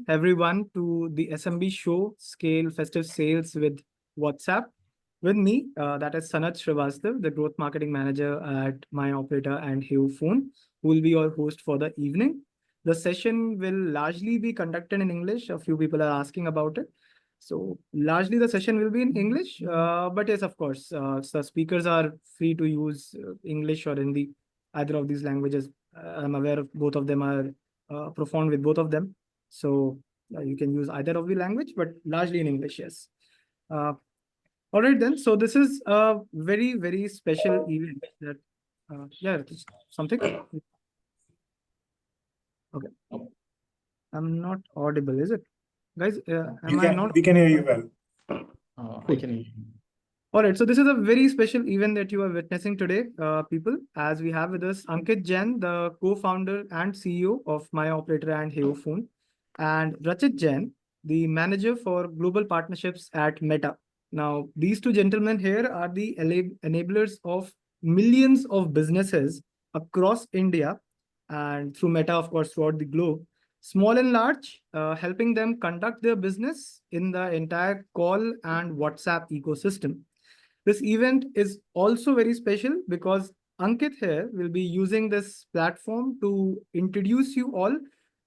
everyone to the SMB show, Scale Festive Sales with WhatsApp. With me, that is Sanat Srivastav, the Growth Marketing Manager at MyOperator and Phone, who will be your host for the evening. The session will largely be conducted in English. A few people are asking about it. So largely the session will be in English, but yes, of course, the speakers are free to use English or Hindi, either of these languages. I'm aware of both of them are profound with both of them. So you can use either of the language, but largely in English, yes. Uh, all right then. So this is a very, very special event that, yeah, something. Okay. I'm not audible, is it? Guys, am I not? We can hear you well. I can hear you. All right, so this is a very special event that you are witnessing today, people, as we have with us Ankit Jain, the co-founder and CEO of MyOperator and Phone, and Rachit Jain, the manager for global partnerships at Meta. Now, these two gentlemen here are the enablers of millions of businesses across India and through Meta, of course, throughout the globe, small and large, helping them conduct their business in the entire call and WhatsApp ecosystem. This event is also very special because Ankit here will be using this platform to introduce you all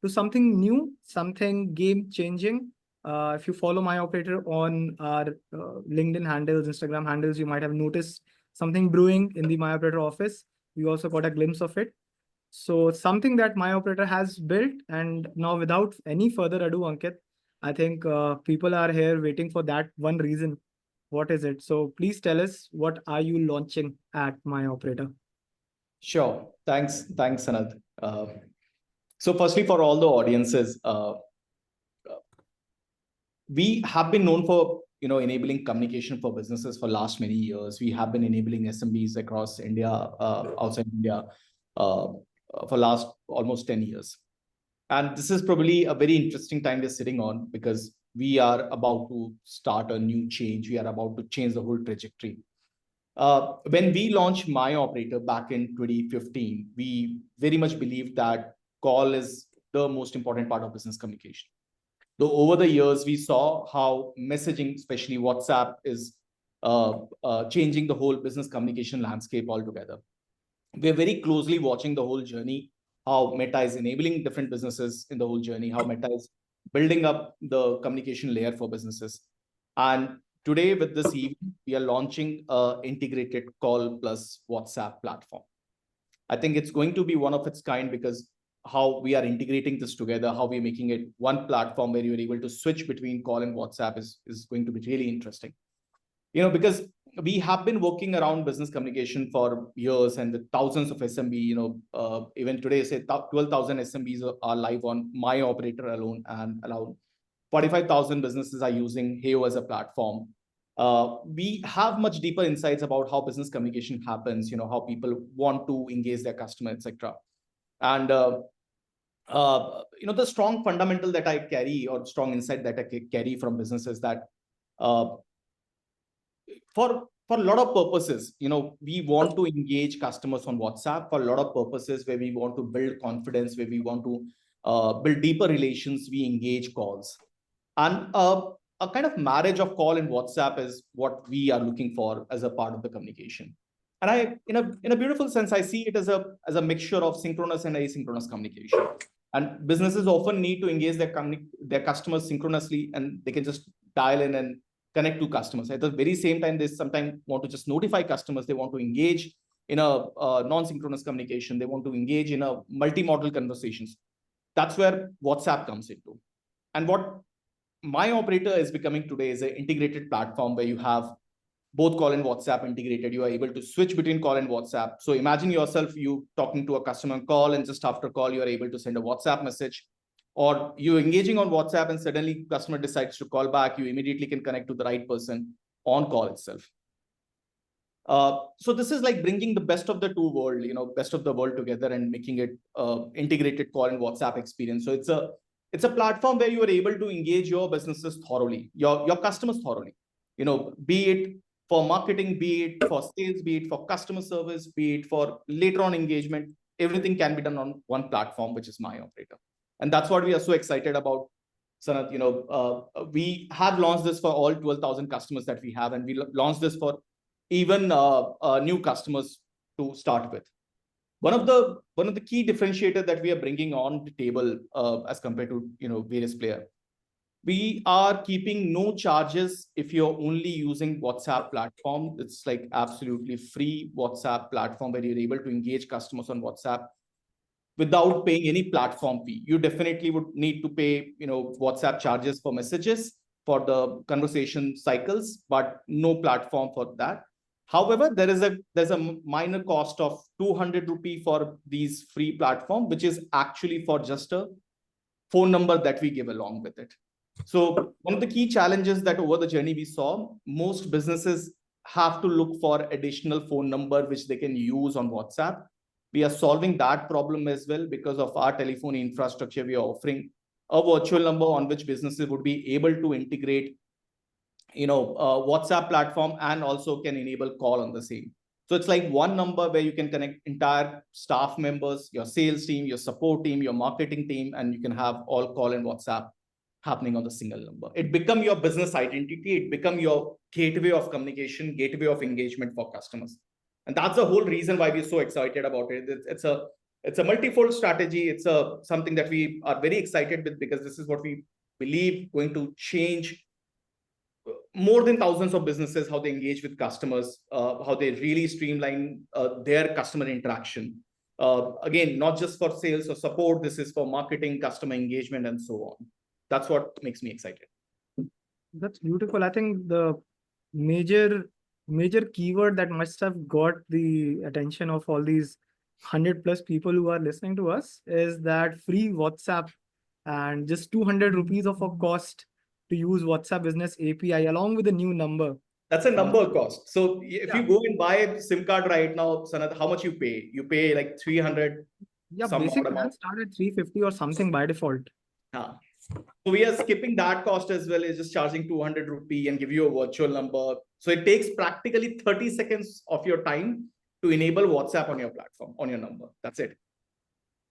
to something new, something game-changing. If you follow MyOperator on our LinkedIn handles, Instagram handles, you might have noticed something brewing in the MyOperator office. We also got a glimpse of it. So something that MyOperator has built, and now without any further ado, Ankit, I think people are here waiting for that one reason. What is it? So please tell us, what are you launching at MyOperator? Sure. Thanks, Sanat. So firstly, for all the audiences, we have been known for enabling communication for businesses for last many years. We have been enabling SMBs across India, outside India, for last almost 10 years. And this is probably a very interesting time we're sitting on because we are about to start a new change. We are about to change the whole trajectory. When we launched MyOperator back in 2015, we very much believed that call is the most important part of business communication. Though over the years, we saw how messaging, especially WhatsApp, is changing the whole business communication landscape altogether. We're very closely watching the whole journey, how Meta is enabling different businesses in the whole journey, how Meta is building up the communication layer for businesses. And today with this event, we are launching an integrated call plus WhatsApp platform. I think it's going to be one of its kind because how we are integrating this together, how we're making it one platform where you're able to switch between call and WhatsApp is going to be really interesting. Because we have been working around business communication for years and with thousands of SMB, even today, say 12,000 SMBs are live on MyOperator alone, and around 45,000 businesses are using Heo as a platform. We have much deeper insights about how business communication happens, how people want to engage their customer, etc. And the strong fundamental that I carry, or strong insight that I carry from businesses, that for a lot of purposes, we want to engage customers on WhatsApp for a lot of purposes where we want to build confidence, where we want to build deeper relations, we engage calls. And a kind of marriage of call and WhatsApp is what we are looking for as a part of the communication. And I, in a beautiful sense, I see it as a mixture of synchronous and asynchronous communication. And businesses often need to engage their customers synchronously, and they can just dial in and connect to customers. At the very same time, they sometimes want to just notify customers. They want to engage in a non-synchronous communication. They want to engage in a multi-modal conversations. That's where WhatsApp comes into. And what MyOperator is becoming today is an integrated platform where you have both call and WhatsApp integrated. You are able to switch between call and WhatsApp. So imagine yourself, you talking to a customer call, and just after call, you are able to send a WhatsApp message. Or you're engaging on WhatsApp and suddenly customer decides to call back, you immediately can connect to the right person on call itself. So this is like bringing the best of the two worlds, best of the world together and making it integrated call and WhatsApp experience. So it's a platform where you are able to engage your businesses thoroughly, your customers thoroughly, be it for marketing, be it for sales, be it for customer service, be it for later on engagement. Everything can be done on one platform, which is MyOperator. And that's what we are so excited about. Sanat, we have launched this for all 12,000 customers that we have, and we launched this for even new customers to start with. One of the key differentiator that we are bringing on the table as compared to various players, we are keeping no charges if you're only using WhatsApp platform. It's like absolutely free WhatsApp platform where you're able to engage customers on WhatsApp without paying any platform fee. You definitely would need to pay, WhatsApp charges for messages, for the conversation cycles, but no platform for that. However, there's a minor cost of 200 rupee for these free platform, which is actually for just a phone number that we give along with it. So one of the key challenges that over the journey we saw, most businesses have to look for additional phone number which they can use on WhatsApp. We are solving that problem as well because of our telephony infrastructure. We are offering a virtual number on which businesses would be able to integrate, WhatsApp platform, and also can enable call on the same. So it's like one number where you can connect entire staff members, your sales team, your support team, your marketing team, and you can have all call and WhatsApp happening on the single number. It become your business identity. It become your gateway of communication, gateway of engagement for customers. And that's the whole reason why we're so excited about it. It's a multifold strategy. It's something that we are very excited with, because this is what we believe going to change more than thousands of businesses, how they engage with customers, how they really streamline their customer interaction. Again, not just for sales or support, this is for marketing, customer engagement, and so on. That's what makes me excited. That's beautiful. I think the major keyword that must have got the attention of all these 100+ people who are listening to us is that free WhatsApp and just 200 rupees of a cost to use WhatsApp Business API along with a new number. That's a number cost. So if you go and buy a SIM card right now, Sanat, how much you pay? You pay like 300. Yeah, basic plan started 350 or something by default. So we are skipping that cost as well, is just charging 200 rupee and give you a virtual number. So it takes practically 30 seconds of your time to enable WhatsApp on your platform, on your number. That's it.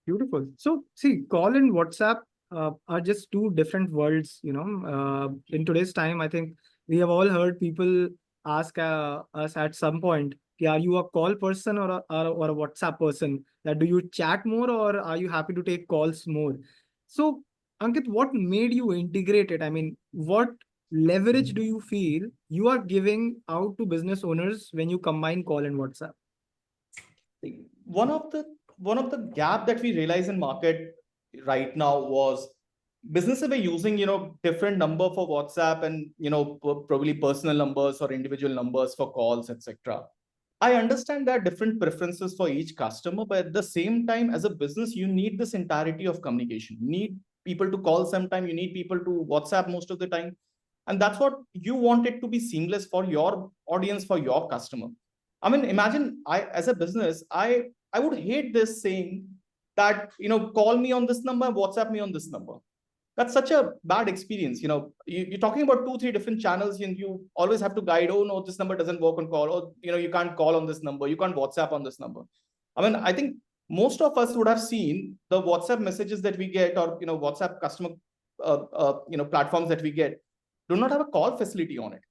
Beautiful. So see, call and WhatsApp are just two different worlds, in today's time. I think we have all heard people ask us at some point, are you a call person or a WhatsApp person? That do you chat more or are you happy to take calls more? So Ankit, what made you integrate it? I mean, what leverage do you feel you are giving out to business owners when you combine call and WhatsApp? One of the gap that we realize in market right now was businesses were using, different number for WhatsApp and, probably personal numbers or individual numbers for calls, etc. I understand there are different preferences for each customer, but at the same time, as a business, you need this entirety of communication. You need people to call sometime, you need people to WhatsApp most of the time. And that's what you want it to be seamless for your audience, for your customer. I mean, imagine as a business, I would hate this saying that, call me on this number, WhatsApp me on this number. That's such a bad experience. You're talking about 2-3 different channels and you always have to guide, oh no, this number doesn't work on call, or, you can't call on this number, you can't WhatsApp on this number. I mean, I think most of us would have seen the WhatsApp messages that we get, or, WhatsApp customer, platforms that we get do not have a call facility on it.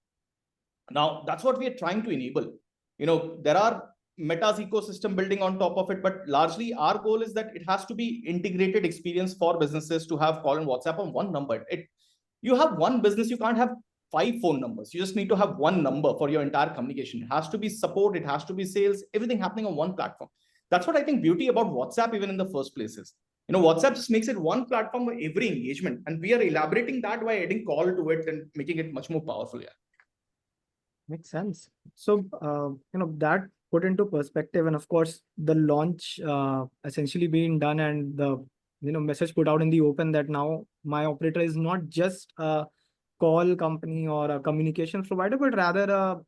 Now, that's what we are trying to enable. There are Meta's ecosystem building on top of it, but largely our goal is that it has to be integrated experience for businesses to have call and WhatsApp on one number. You have one business, you can't have 5 phone numbers. You just need to have one number for your entire communication. It has to be support, it has to be sales, everything happening on one platform. That's what I think beauty about WhatsApp even in the first place is. WhatsApp just makes it one platform for every engagement, and we are elaborating that by adding call to it and making it much more powerful. Yeah, makes sense. So that put into perspective, and of course the launch essentially being done, and the message put out in the open that now MyOperator is not just a call company or a communications provider, but rather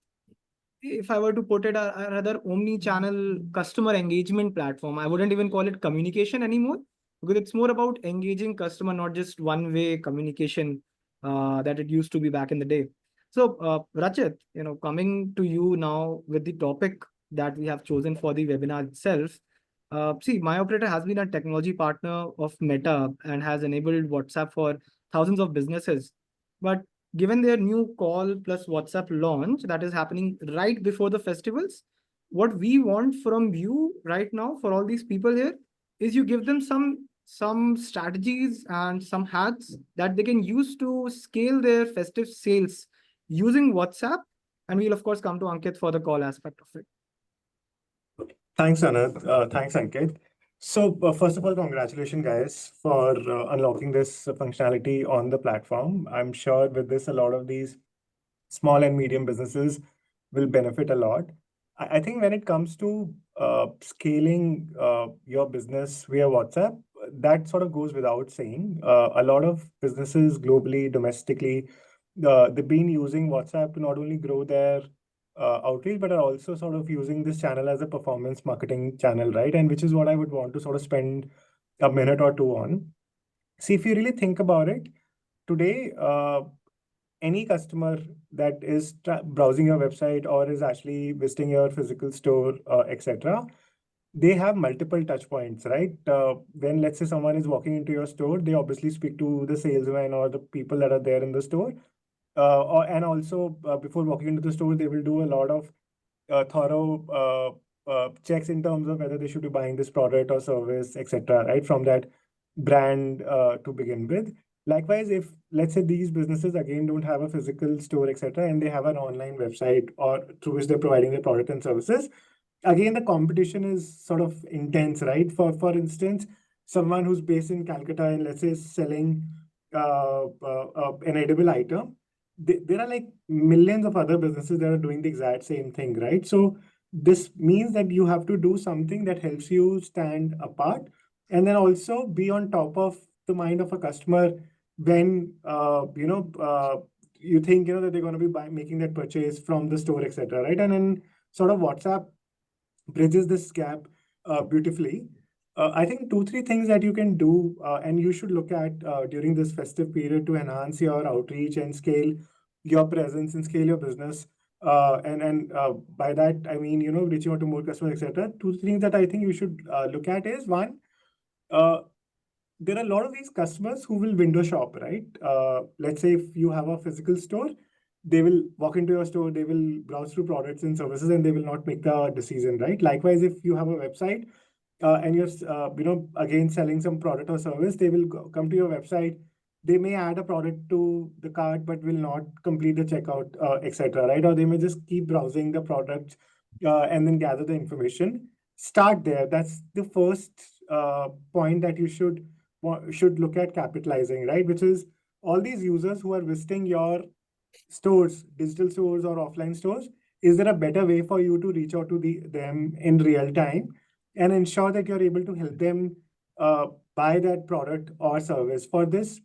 if I were to put it, a rather omni-channel customer engagement platform. I wouldn't even call it communication anymore, because it's more about engaging customer, not just one-way communication that it used to be back in the day. So Rachit, coming to you now with the topic that we have chosen for the webinar itself. See, MyOperator has been a technology partner of Meta and has enabled WhatsApp for thousands of businesses. But given their new call plus WhatsApp launch that is happening right before the festivals, what we want from you right now for all these people here is you give them some strategies and some hacks that they can use to scale their festive sales using WhatsApp. And we'll of course come to Ankit for the call aspect of it. Thanks, Anand. Thanks, Ankit. So, first of all, congratulations, guys, for unlocking this functionality on the platform. I'm sure with this, a lot of these small and medium businesses will benefit a lot. I think when it comes to scaling your business via WhatsApp, that sort of goes without saying. A lot of businesses globally, domestically, they've been using WhatsApp to not only grow their outreach, but are also sort of using this channel as a performance marketing channel, right? And which is what I would want to sort of spend a minute or two on. See, if you really think about it, today, any customer that is browsing your website or is actually visiting your physical store, etc., they have multiple touch points, right? When, let's say, someone is walking into your store, they obviously speak to the salesman or the people that are there in the store. And also, before walking into the store, they will do a lot of thorough checks in terms of whether they should be buying this product or service, etc., right? From that brand to begin with. Likewise, if let's say these businesses again don't have a physical store, etc., and they have an online website or through which they're providing their product and services, again the competition is sort of intense, right? For instance, someone who's based in Calcutta and let's say is selling an edible item, there are like millions of other businesses that are doing the exact same thing, right? So this means that you have to do something that helps you stand apart and then also be on top of the mind of a customer when you think that they're going to be making that purchase from the store, etc., right? And then sort of WhatsApp bridges this gap beautifully. I think 2, 3 things that you can do and you should look at during this festive period to enhance your outreach and scale your presence and scale your business. And by that, I mean, reaching out to more customers, etc. 2 things that I think you should look at is one, there are a lot of these customers who will window shop, right? Let's say if you have a physical store, they will walk into your store, they will browse through products and services, and they will not make a decision, right? Likewise, if you have a website and you're, again selling some product or service, they will come to your website. They may add a product to the cart, but will not complete the checkout, etc., right? Or they may just keep browsing the product and then gather the information. Start there. That's the first point that you should look at capitalizing, right? Which is all these users who are visiting your stores, digital stores or offline stores, is there a better way for you to reach out to them in real time and ensure that you're able to help them buy that product or service? For this,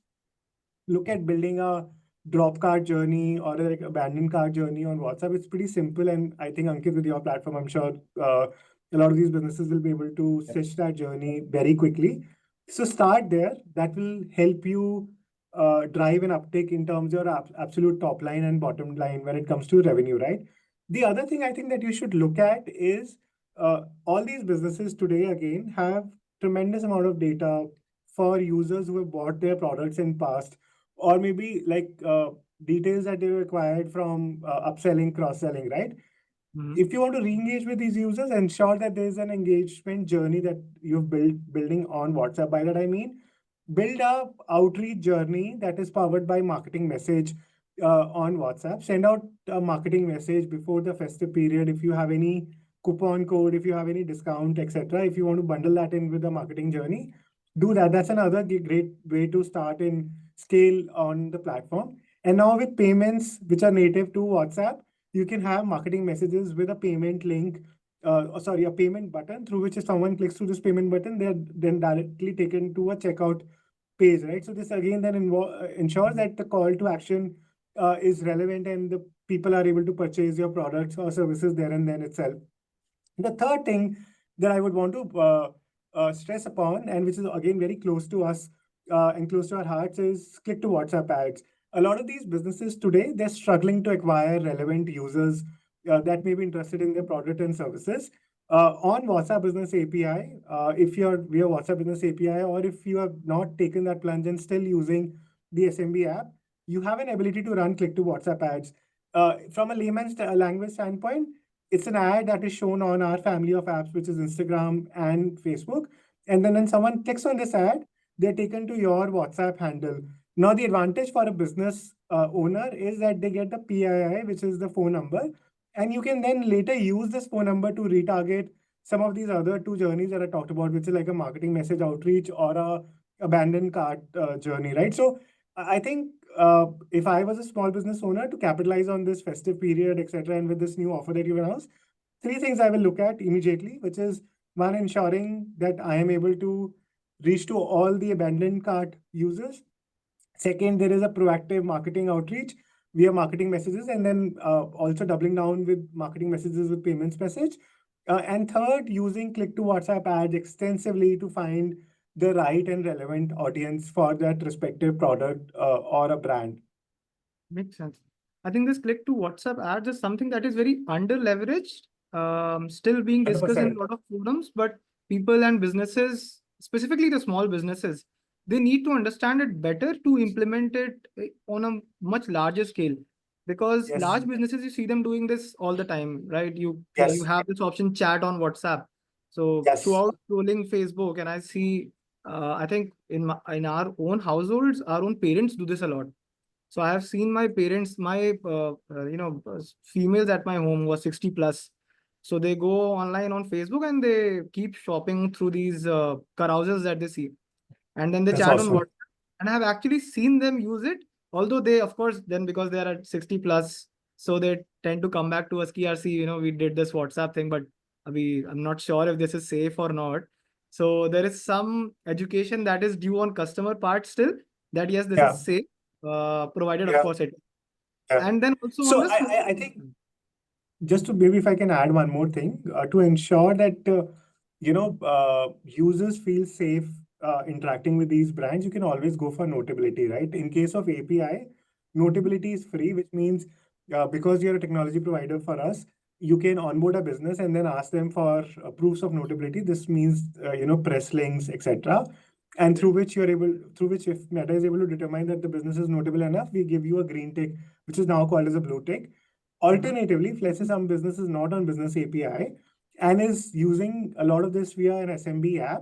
look at building a drop cart journey or like abandoned cart journey on WhatsApp. It's pretty simple, and I think Ankit, with your platform, I'm sure a lot of these businesses will be able to stitch that journey very quickly. So start there. That will help you drive an uptick in terms of your absolute top line and bottom line when it comes to revenue, right? The other thing I think that you should look at is all these businesses today again have tremendous amount of data for users who have bought their products in past, or maybe like details that they acquired from upselling, cross-selling, right? If you want to re-engage with these users, ensure that there's an engagement journey that you've building on WhatsApp. By that I mean, build a outreach journey that is powered by marketing message on WhatsApp. Send out a marketing message before the festive period. If you have any coupon code, if you have any discount, etc., if you want to bundle that in with the marketing journey, do that. That's another great way to start and scale on the platform. And now with payments which are native to WhatsApp, you can have marketing messages with a payment link, a payment button through which if someone clicks through this payment button, they're then directly taken to a checkout page, right? So this again then ensures that the call to action is relevant and the people are able to purchase your products or services there and then itself. The third thing that I would want to stress upon, and which is again very close to us and close to our hearts, is click to WhatsApp ads. A lot of these businesses today, they're struggling to acquire relevant users that may be interested in their product and services. On WhatsApp Business API, if you're via WhatsApp Business API, or if you have not taken that plunge and still using the SMB app, you have an ability to run click to WhatsApp ads. From a layman's language standpoint, it's an ad that is shown on our family of apps, which is Instagram and Facebook. And then when someone clicks on this ad, they're taken to your WhatsApp handle. Now, the advantage for a business owner is that they get the PII, which is the phone number, and you can then later use this phone number to retarget some of these other two journeys that I talked about, which is like a marketing message outreach or a abandoned cart journey, right? So I think if I was a small business owner to capitalize on this festive period, etc., and with this new offer that you've announced, three things I will look at immediately, which is one, ensuring that I am able to reach to all the abandoned cart users. Second, there is a proactive marketing outreach via marketing messages, and then also doubling down with marketing messages with payments message. And third, using click to WhatsApp ads extensively to find the right and relevant audience for that respective product or a brand. Makes sense. I think this click to WhatsApp ads is something that is very under leveraged, still being discussed in a 100%. lot of forums, but people and businesses, specifically the small businesses, they need to understand it better to implement it on a much larger scale. Because Yes. large businesses, you see them doing this all the time, right? You Yes. have this option chat on WhatsApp. So Yes. throughout scrolling Facebook, and I see, I think in our own households, our own parents do this a lot. So I have seen my parents, my females at my home was 60 plus. So they go online on Facebook and they keep shopping through these carousels that they see, and then they That's chat on awesome. WhatsApp. And I have actually seen them use it. Although they, of course, then because they are at 60 plus, so they tend to come back to us. KRC, we did this WhatsApp thing, but I'm not sure if this is safe or not. So there is some education that is due on customer part still. That yes, this is safe. Provided, of course, it. And then also on So this. I think just to maybe if I can add one more thing to ensure that users feel safe interacting with these brands, you can always go for notability, right? In case of API, notability is free, which means because you're a technology provider for us, you can onboard a business and then ask them for proofs of notability. This means press links, etc. And through which if Meta is able to determine that the business is notable enough, we give you a green tick, which is now called as a blue tick. Alternatively, if let's say some business is not on business API and is using a lot of this via an SMB app,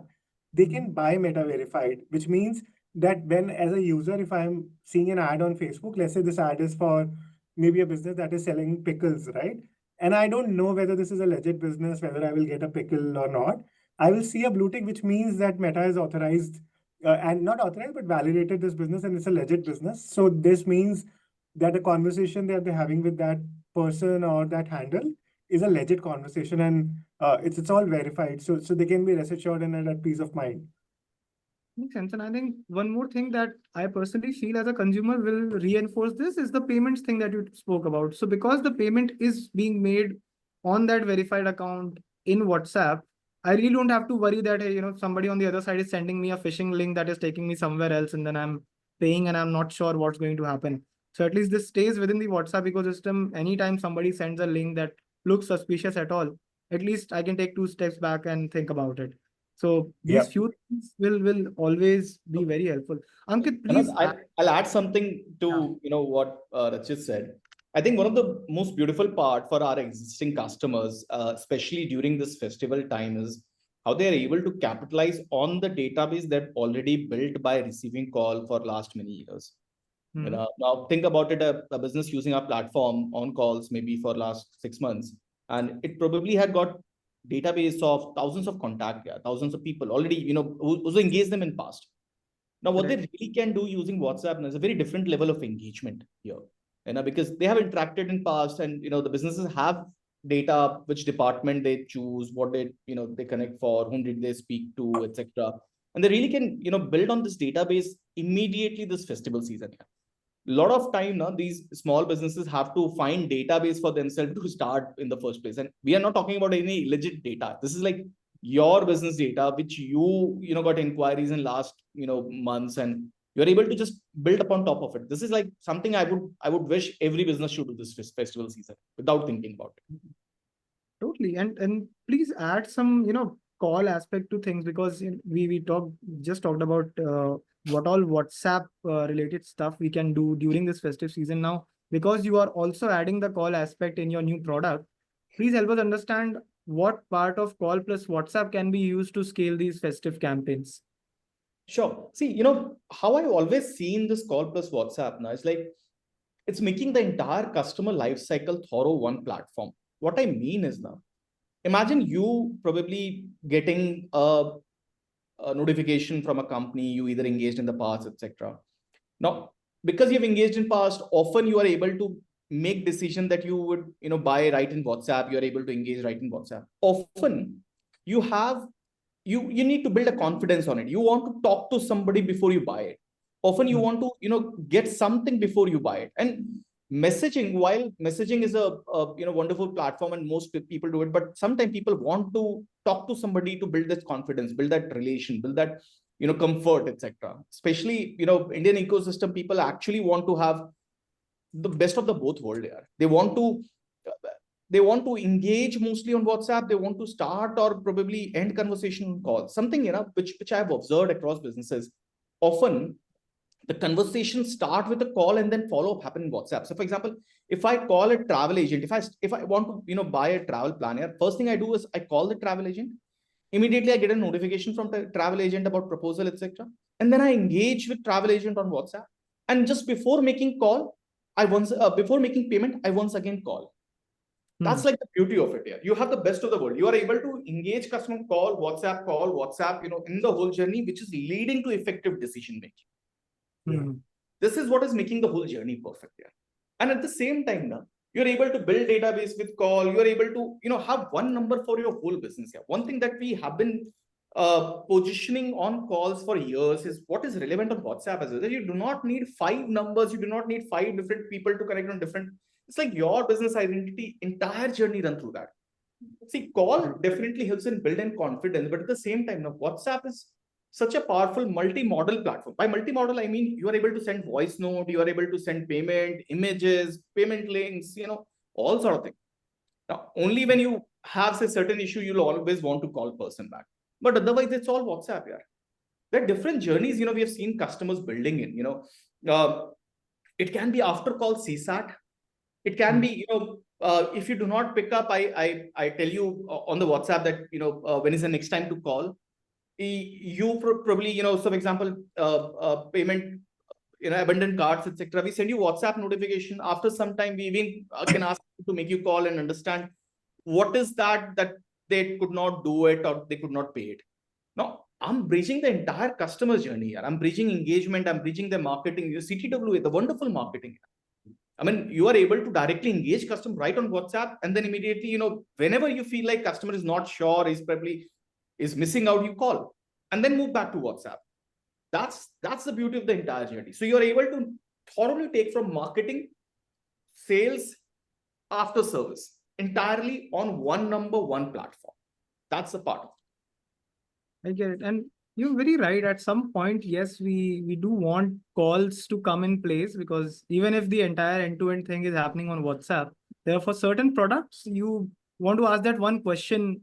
they can buy Meta verified, which means that when as a user, if I'm seeing an ad on Facebook, let's say this ad is for maybe a business that is selling pickles, right? And I don't know whether this is a legit business, whether I will get a pickle or not. I will see a blue tick, which means that Meta is authorized and not authorized, but validated this business and it's a legit business. So this means that a conversation that they're having with that person or that handle is a legit conversation, and it's all verified. So they can be rest assured and at peace of mind. Makes sense. And I think one more thing that I personally feel as a consumer will reinforce this is the payments thing that you spoke about. So because the payment is being made on that verified account in WhatsApp, I really don't have to worry that, hey, somebody on the other side is sending me a phishing link that is taking me somewhere else, and then I'm paying and I'm not sure what's going to happen. So at least this stays within the WhatsApp ecosystem. Anytime somebody sends a link that looks suspicious at all, at least I can take 2 steps back and think about it. So these few things will always be very helpful. Ankit, please. I'll add something to what Rachit said. I think one of the most beautiful part for our existing customers, especially during this festival time, is how they are able to capitalize on the database they've already built by receiving call for last many years. Now think about it: a business using our platform on calls maybe for last 6 months, and it probably had got database of thousands of contact, thousands of people already, who engaged them in past. Now, what they really can do using WhatsApp is a very different level of engagement here, because they have interacted in past, and the businesses have data, which department they choose, what they connect for, whom did they speak to, etc. And they really can build on this database immediately this festival season. A lot of time now, these small businesses have to find database for themselves to start in the first place, and we are not talking about any legit data. This is like your business data, which you got inquiries in last months, and you're able to just build upon top of it. This is like something I would wish every business should do this festival season without thinking about it. Totally. And please add some call aspect to things, because we talked about what all WhatsApp related stuff we can do during this festive season now, because you are also adding the call aspect in your new product. Please help us understand what part of call plus WhatsApp can be used to scale these festive campaigns. Sure. See, how I've always seen this call plus WhatsApp now, it's like it's making the entire customer life cycle thorough one platform. What I mean is now, imagine you probably getting a notification from a company you either engaged in the past, etc. Now, because you've engaged in past, often you are able to make decision that you would, buy right in WhatsApp. You are able to engage right in WhatsApp. Often, you have you need to build a confidence on it. You want to talk to somebody before you buy it. Often, you want to get something before you buy it. And messaging, while messaging is a wonderful platform and most people do it, but sometimes people want to talk to somebody to build that confidence, build that relation, build that comfort, etc. Especially Indian ecosystem, people actually want to have the best of the both world here. They want to engage mostly on WhatsApp. They want to start or probably end conversation on calls. Something which I have observed across businesses. Often the conversation start with a call and then follow up happen in WhatsApp. So for example, if I call a travel agent, if I want to buy a travel planner, first thing I do is I call the travel agent. Immediately I get a notification from the travel agent about proposal, etc. And then I engage with travel agent on WhatsApp. And just before making call, before making payment, I once again call. That's like the beauty of it here. You have the best of the world. You are able to engage customer call, WhatsApp, in the whole journey, which is leading to effective decision making. This is what is making the whole journey perfect here. And at the same time, now, you're able to build database with call. You're able to, have one number for your whole business here. One thing that we have been positioning on calls for years is what is relevant on WhatsApp as well. That you do not need 5 numbers. You do not need 5 different people to connect on different. It's like your business identity, entire journey run through that. See, call definitely helps in building confidence, but at the same time, now WhatsApp is such a powerful multi-model platform. By multi-model, I mean you are able to send voice note, you are able to send payment, images, payment links, all sort of things. Now, only when you have a certain issue, you'll always want to call person back. But otherwise, it's all WhatsApp here. There are different journeys, we have seen customers building in, it can be after call CSAT. It can be, if you do not pick up, I tell you on the WhatsApp that, when is the next time to call. You probably, so for example, payment, abandoned cards, etc. We send you WhatsApp notification. After some time, we even can ask to make you call and understand what is that they could not do it or they could not pay it. Now, I'm bridging the entire customer journey here. I'm bridging engagement. I'm bridging the marketing. CTWA, the wonderful marketing. I mean, you are able to directly engage customer right on WhatsApp, and then immediately, whenever you feel like customer is not sure, is missing out, you call and then move back to WhatsApp. That's the beauty of the entire journey. So you're able to thoroughly take from marketing, sales, after service entirely on one number, one platform. That's the part of it. I get it. And you're very right. At some point, yes, we do want calls to come in place, because even if the entire end-to-end thing is happening on WhatsApp, there are for certain products, you want to ask that one question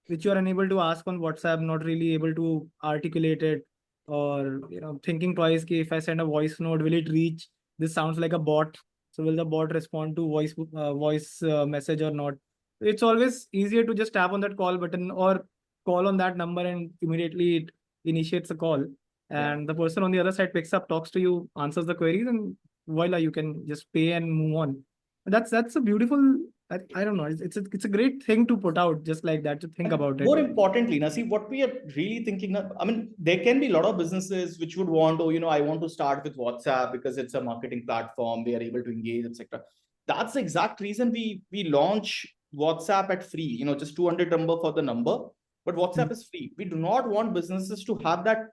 which you are unable to ask on WhatsApp, not really able to articulate it, or thinking twice, okay, if I send a voice note, will it reach? This sounds like a bot. So will the bot respond to voice message or not? It's always easier to just tap on that call button or call on that number, and immediately it initiates a call, and the person on the other side picks up, talks to you, answers the queries, and voila, you can just pay and move on. That's a beautiful, I don't know, it's a great thing to put out just like that, to think about it. More importantly, now see what we are really thinking now. I mean, there can be a lot of businesses which would want to, I want to start with WhatsApp because it's a marketing platform, they are able to engage, etc. That's the exact reason we launch WhatsApp at free, just 200 number for the number, but WhatsApp is free. We do not want businesses to have that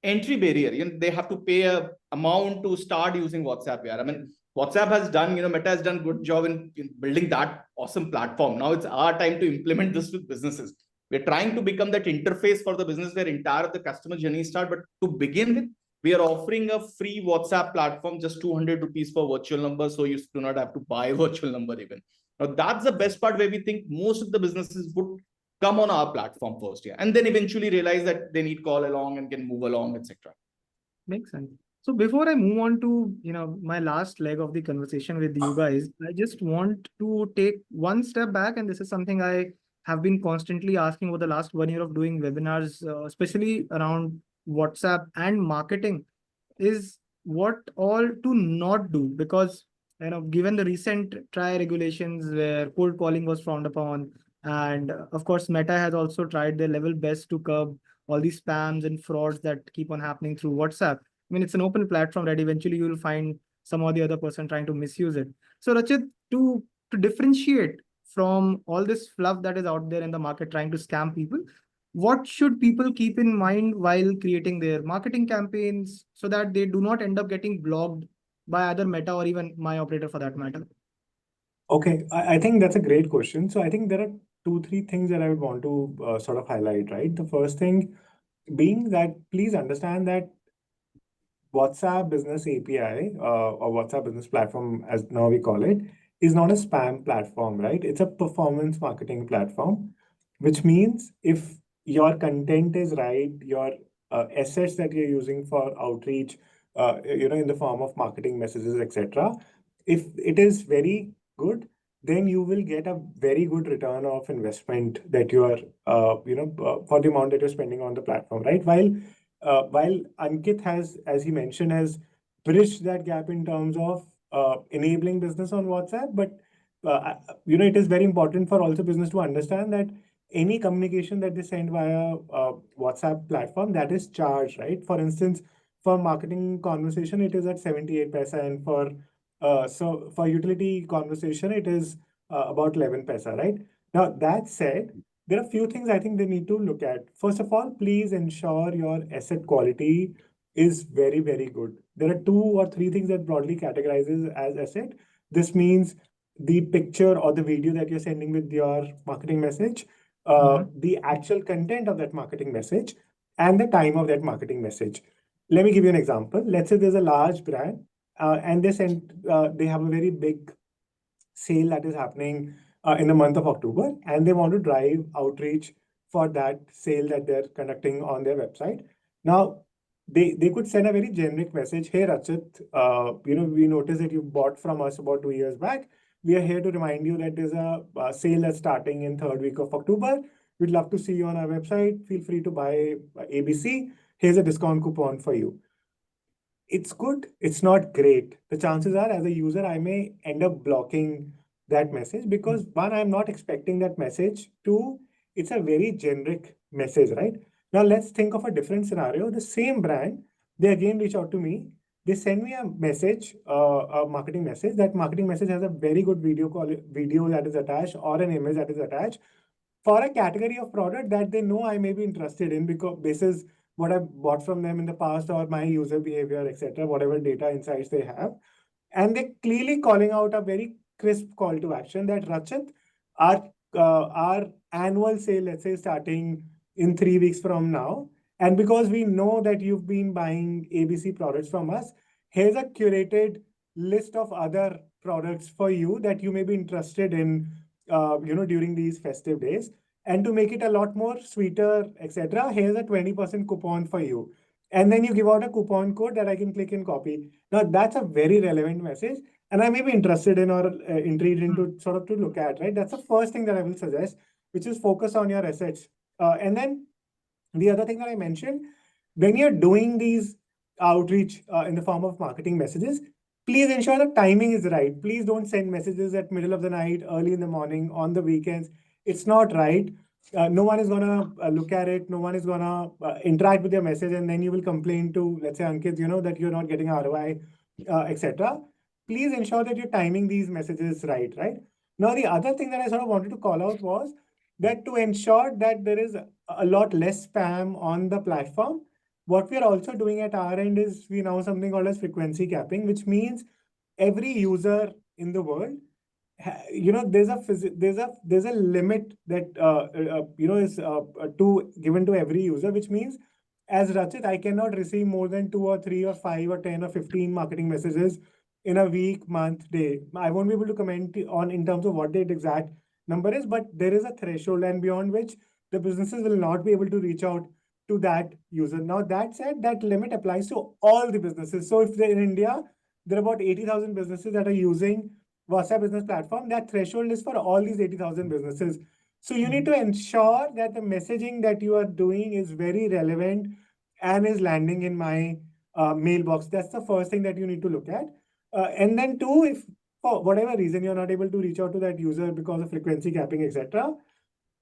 entry barrier. They have to pay a amount to start using WhatsApp here. I mean, WhatsApp has done, Meta has done good job in building that awesome platform. Now it's our time to implement this with businesses. We're trying to become that interface for the business where entire of the customer journey start. But to begin with, we are offering a free WhatsApp platform, just 200 rupees for virtual number. So you do not have to buy a virtual number even. Now that's the best part, where we think most of the businesses would come on our platform first, and then eventually realize that they need call along and can move along, etc. Makes sense. So before I move on to, my last leg of the conversation with you guys, I just want to take one step back, and this is something I have been constantly asking over the last 1 year of doing webinars, especially around WhatsApp and marketing, is what all to not do, because given the recent try regulations where cold calling was frowned upon, and of course Meta has also tried their level best to curb all these spams and frauds that keep on happening through WhatsApp. I mean, it's an open platform, right? Eventually you will find some or the other person trying to misuse it. So Rachit, to differentiate from all this fluff that is out there in the market trying to scam people, what should people keep in mind while creating their marketing campaigns so that they do not end up getting blocked by either Meta or even MyOperator for that matter? Okay, I think that's a great question. So I think there are two, three things that I would want to sort of highlight, right? The first thing being that please understand that WhatsApp Business API or WhatsApp Business Platform, as now we call it, is not a spam platform, right? It's a performance marketing platform, which means if your content is right, your assets that you're using for outreach, in the form of marketing messages, etc., if it is very good, then you will get a very good return of investment that you are, for the amount that you're spending on the platform, right? While Ankit has, as he mentioned, has bridged that gap in terms of enabling business on WhatsApp, but it is very important for also business to understand that any communication that they send via WhatsApp platform, that is charged, right? For instance, for marketing conversation, it is at 78 paisa, and for utility conversation, it is about 11 paisa, right? Now that said, there are a few things I think they need to look at. First of all, please ensure your asset quality is very, very good. There are two or three things that broadly categorizes as asset. This means the picture or the video that you're sending with your marketing message, the actual content of that marketing message, and the time of that marketing message. Let me give you an example. Let's say there's a large brand, and they have a very big sale that is happening in the month of October, and they want to drive outreach for that sale that they're conducting on their website. Now, they could send a very generic message. Hey, Rachit, we noticed that you bought from us about 2 years back. We are here to remind you that there's a sale that's starting in third week of October. We'd love to see you on our website. Feel free to buy ABC. Here's a discount coupon for you. It's good, it's not great. The chances are, as a user, I may end up blocking that message because one, I'm not expecting that message. Two, it's a very generic message, right? Now, let's think of a different scenario. The same brand, they again reach out to me. They send me a message, a marketing message. That marketing message has a very good video that is attached or an image that is attached for a category of product that they know I may be interested in because this is what I've bought from them in the past or my user behavior, etc., whatever data insights they have. And they're clearly calling out a very crisp call to action that Rachit, our annual sale, let's say, starting in 3 weeks from now. And because we know that you've been buying ABC products from us, here's a curated list of other products for you that you may be interested in, during these festive days. And to make it a lot more sweeter, etc., here's a 20% coupon for you. And then you give out a coupon code that I can click and copy. Now, that's a very relevant message. And I may be interested in or intrigued into sort of to look at, right? That's the first thing that I will suggest, which is focus on your assets. And then the other thing that I mentioned, when you're doing these outreach in the form of marketing messages, please ensure the timing is right. Please don't send messages at middle of the night, early in the morning, on the weekends. It's not right. No one is going to look at it. No one is going to interact with your message. And then you will complain to, let's say, Ankit, that you're not getting ROI, etc. Please ensure that you're timing these messages right? Now, the other thing that I sort of wanted to call out was that to ensure that there is a lot less spam on the platform, what we are also doing at our end is we now something called as frequency capping, which means every user in the world, there's a limit that is given to every user, which means as Rachit, I cannot receive more than 2 or 3 or 5 or 10 or 15 marketing messages in a week, month, day. I won't be able to comment on in terms of what the exact number is, but there is a threshold and beyond which the businesses will not be able to reach out to that user. Now, that said, that limit applies to all the businesses. So if they're in India, there are about 80,000 businesses that are using WhatsApp Business Platform. That threshold is for all these 80,000 businesses. So you need to ensure that the messaging that you are doing is very relevant and is landing in my mailbox. That's the first thing that you need to look at. And then two, if for whatever reason you're not able to reach out to that user because of frequency capping, etc.,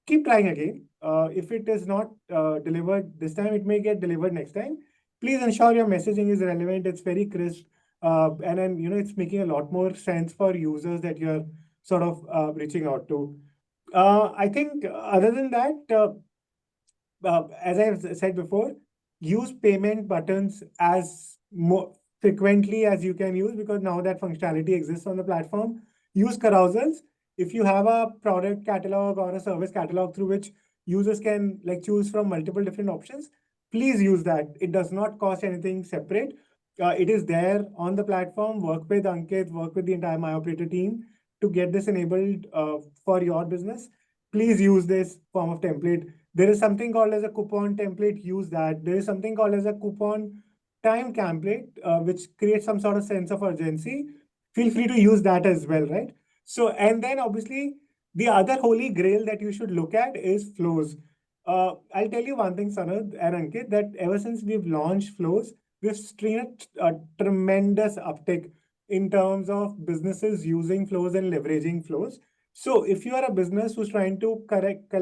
keep trying again. If it is not delivered this time, it may get delivered next time. Please ensure your messaging is relevant. It's very crisp. And then, it's making a lot more sense for users that you're sort of reaching out to. I think other than that, as I've said before, use payment buttons as more frequently as you can use, because now that functionality exists on the platform. Use carousels. If you have a product catalog or a service catalog through which users can choose from multiple different options, please use that. It does not cost anything separate. It is there on the platform. Work with Ankit, work with the entire MyOperator team to get this enabled for your business. Please use this form of template. There is something called as a coupon template. Use that. There is something called as a coupon time template, which creates some sort of sense of urgency. Feel free to use that as well, right? So, and then obviously the other holy grail that you should look at is flows. I'll tell you one thing, Sanad and Ankit, that ever since we've launched flows, we've seen a tremendous uptick in terms of businesses using flows and leveraging flows. So if you are a business who's trying to collect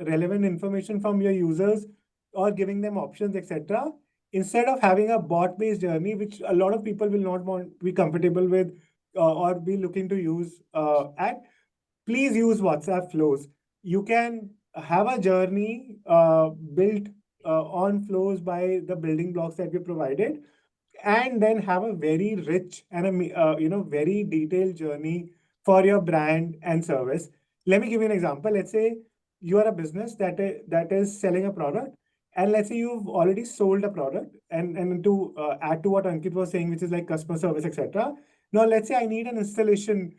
relevant information from your users or giving them options, etc., instead of having a bot-based journey, which a lot of people will not want to be comfortable with or be looking to use please use WhatsApp flows. You can have a journey built on flows by the building blocks that we provided, and then have a very rich and a very detailed journey for your brand and service. Let me give you an example. Let's say you are a business that is selling a product, and let's say you've already sold a product, and to add to what Ankit was saying, which is like customer service, etc. Now, let's say I need an installation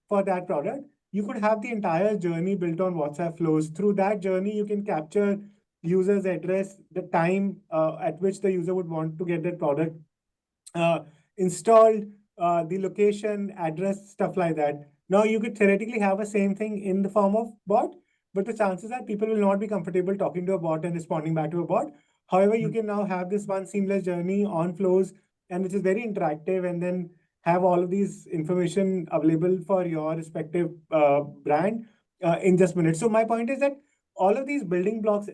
for that product. You could have the entire journey built on WhatsApp flows. Through that journey, you can capture user's address, the time at which the user would want to get that product installed, the location, address, stuff like that. Now, you could theoretically have the same thing in the form of bot, but the chances are people will not be comfortable talking to a bot and responding back to a bot. However, you can now have this one seamless journey on flows, and which is very interactive, and then have all of these information available for your respective brand in just minutes. So my point is that all of these building blocks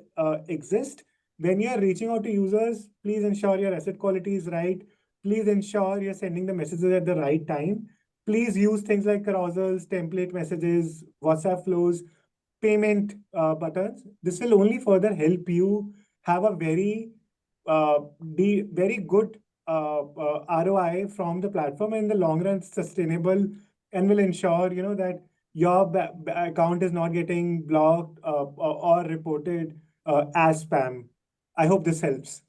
exist. When you're reaching out to users, please ensure your asset quality is right. Please ensure you're sending the messages at the right time. Please use things like carousels, template messages, WhatsApp flows, payment buttons. This will only further help you have a very good ROI from the platform, and in the long run sustainable, and will ensure that your account is not getting blocked or reported as spam. I hope this helps.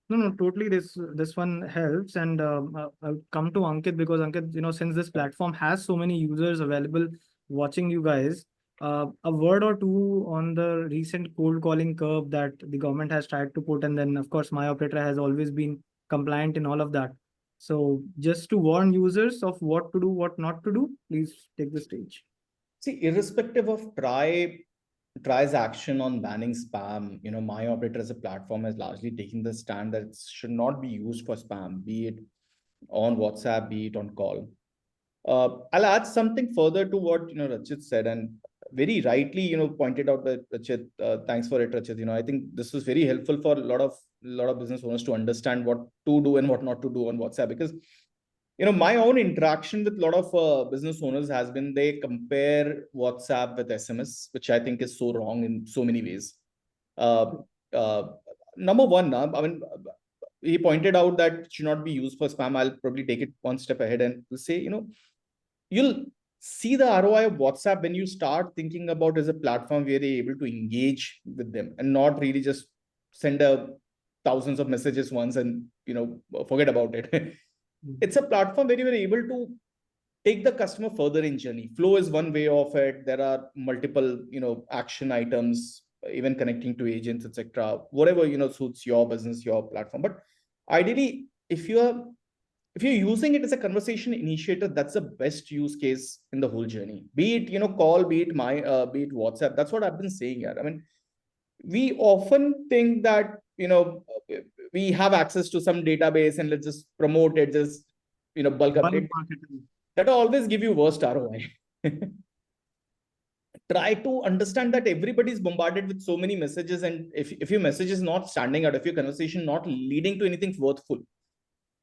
No, totally. This one helps, and I'll come to Ankit, because Ankit, since this platform has so many users available watching you guys, a word or two on the recent cold calling curve that the government has tried to put, and then of course MyOperator has always been compliant in all of that. So just to warn users of what to do, what not to do, please take the stage. See, irrespective of tries action on banning spam, MyOperator as a platform has largely taken the stand that it should not be used for spam, be it on WhatsApp, be it on call. I'll add something further to what Rachit said, and very rightly pointed out by Rachit. Thanks for it, Rachit. I think this was very helpful for a lot of business owners to understand what to do and what not to do on WhatsApp, because my own interaction with a lot of business owners has been they compare WhatsApp with SMS, which I think is so wrong in so many ways. Number one, I mean, he pointed out that it should not be used for spam. I'll probably take it one step ahead and say, you'll see the ROI of WhatsApp when you start thinking about as a platform where you're able to engage with them and not really just send thousands of messages once and forget about it. It's a platform where you are able to take the customer further in journey. Flow is one way of it. There are multiple action items, even connecting to agents, etc. Whatever, suits your business, your platform. But ideally, if you're using it as a conversation initiator, that's the best use case in the whole journey. Be it, call, be it WhatsApp. That's what I've been saying here. I mean, we often think that, we have access to some database and let's just promote it, just, bulk Bulk update. marketing. That'll always give you worst ROI. Try to understand that everybody's bombarded with so many messages, and if your message is not standing out, if your conversation not leading to anything worthful,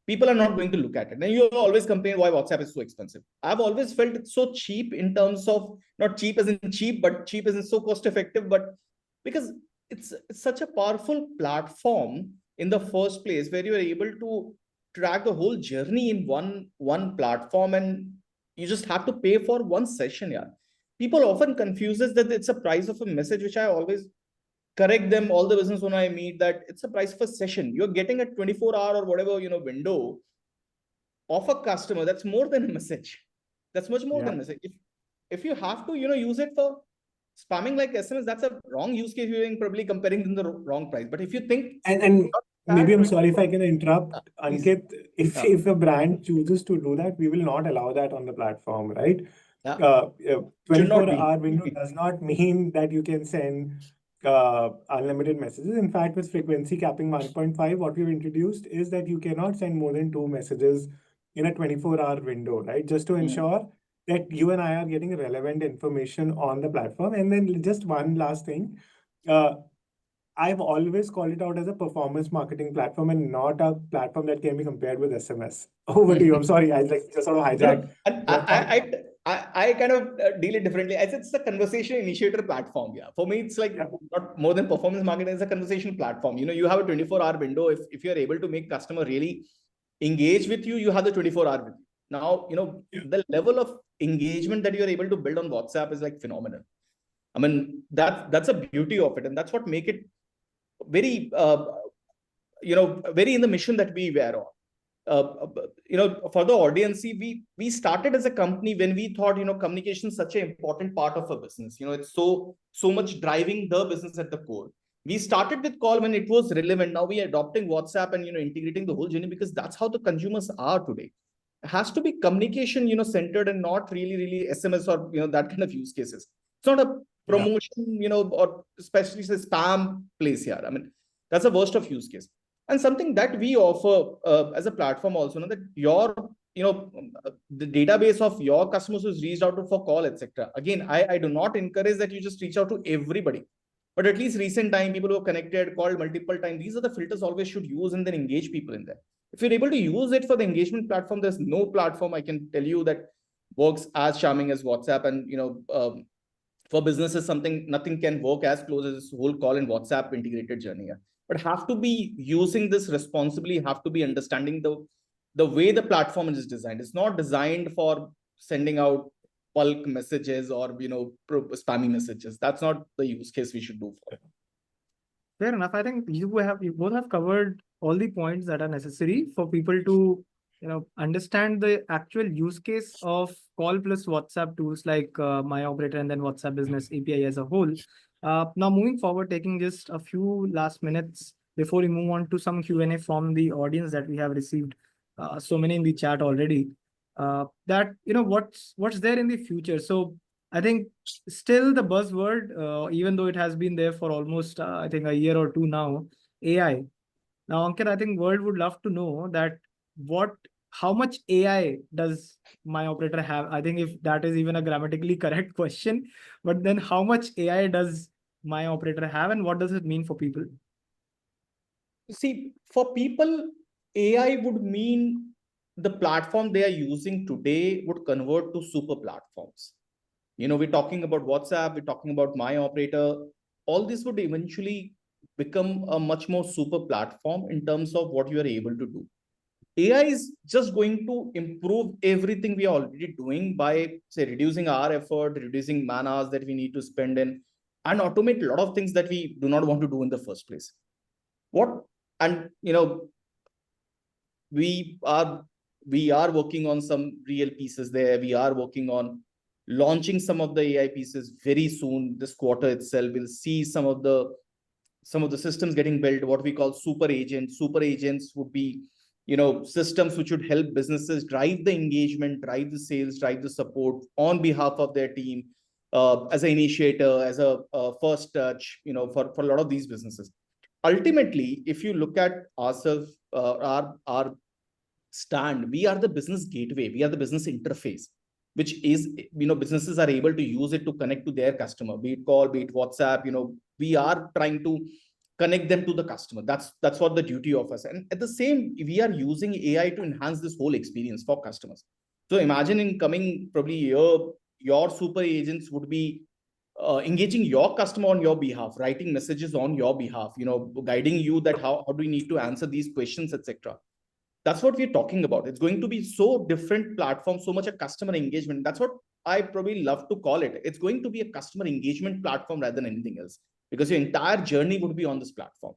people are not going to look at it. And you always complain why WhatsApp is so expensive. I've always felt it's so cheap, in terms of not cheap as in cheap, but cheap as in so cost effective. But because it's such a powerful platform in the first place, where you are able to track the whole journey in one platform, and you just have to pay for one session. Yeah, people often confuses that it's a price of a message, which I always correct them, all the business when I meet, that it's a price for session. You're getting a 24-hour or whatever, window of a customer. That's more than a message. That's much more than a message. If you have to, use it for spamming like SMS, that's a wrong use case. You're probably comparing them the wrong price. But if you think, and maybe I'm sorry if I can interrupt, Ankit. If a brand chooses to do that, we will not allow that on the platform, right? yeah, 24-hour window does not mean that you can send unlimited messages. In fact, with frequency capping 1.5, what we've introduced is that you cannot send more than 2 messages in a 24-hour window, right? Just to ensure that you and I are getting relevant information on the platform. And then just one last thing. I've always called it out as a performance marketing platform and not a platform that can be compared with SMS. Over to you. I'm sorry, I just sort of hijacked. I kind of deal it differently. I said it's a conversation initiator platform. Yeah, for me, it's like not more than performance marketing. It's a conversation platform. You have a 24-hour window. If you're able to make customer really engage with you, you have the 24-hour window. Now, the level of engagement that you're able to build on WhatsApp is like phenomenal. I mean, that's a beauty of it, and that's what make it very, very in the mission that we were on. For the audience, we started as a company when we thought, communication is such an important part of a business. It's so much driving the business at the core. We started with call when it was relevant. Now we are adopting WhatsApp and, integrating the whole journey, because that's how the consumers are today. It has to be communication, centered, and not really SMS or, that kind of use cases. It's not a promotion, or especially the spam place here. I mean, that's the worst of use case. And something that we offer as a platform also, that your, the database of your customers who's reached out to for call, etc. Again, I do not encourage that you just reach out to everybody, but at least recent time, people who are connected, called multiple times, these are the filters always should use, and then engage people in there. If you're able to use it for the engagement platform, there's no platform I can tell you that works as charming as WhatsApp. And, for businesses, nothing can work as close as this whole call and WhatsApp integrated journey. But have to be using this responsibly, have to be understanding the way the platform is designed. It's not designed for sending out bulk messages or, spammy messages. That's not the use case we should do for it. Fair enough. I think you both have covered all the points that are necessary for people to, understand the actual use case of call plus WhatsApp tools like MyOperator and then WhatsApp Business API as a whole. Now moving forward, taking just a few last minutes before we move on to some Q&A from the audience that we have received, so many in the chat already, that, what's there in the future. So I think still the buzzword, even though it has been there for almost, I think, a year or two now, AI. Now, Ankit, I think world would love to know that how much AI does MyOperator have? I think if that is even a grammatically correct question, but then how much AI does MyOperator have, and what does it mean for people? See, for people, AI would mean the platform they are using today would convert to super platforms. We're talking about WhatsApp, we're talking about MyOperator. All this would eventually become a much more super platform in terms of what you are able to do. AI is just going to improve everything we are already doing by, say, reducing our effort, reducing man hours that we need to spend in, and automate a lot of things that we do not want to do in the first place. We are working on some real pieces there. We are working on launching some of the AI pieces very soon. This quarter itself, we'll see some of the systems getting built, what we call super agents. Super agents would be, systems which would help businesses drive the engagement, drive the sales, drive the support on behalf of their team, as an initiator, as a first touch, for a lot of these businesses. Ultimately, if you look at ourselves, our stand, we are the business gateway, we are the business interface, which is, businesses are able to use it to connect to their customer, be it call, be it WhatsApp. We are trying to connect them to the customer. That's what the duty of us. And at the same, we are using AI to enhance this whole experience for customers. So imagine in coming probably year, your super agents would be engaging your customer on your behalf, writing messages on your behalf, guiding you that how do we need to answer these questions, etc. That's what we're talking about. It's going to be so different platform, so much a customer engagement. That's what I probably love to call it. It's going to be a customer engagement platform rather than anything else, because your entire journey would be on this platform.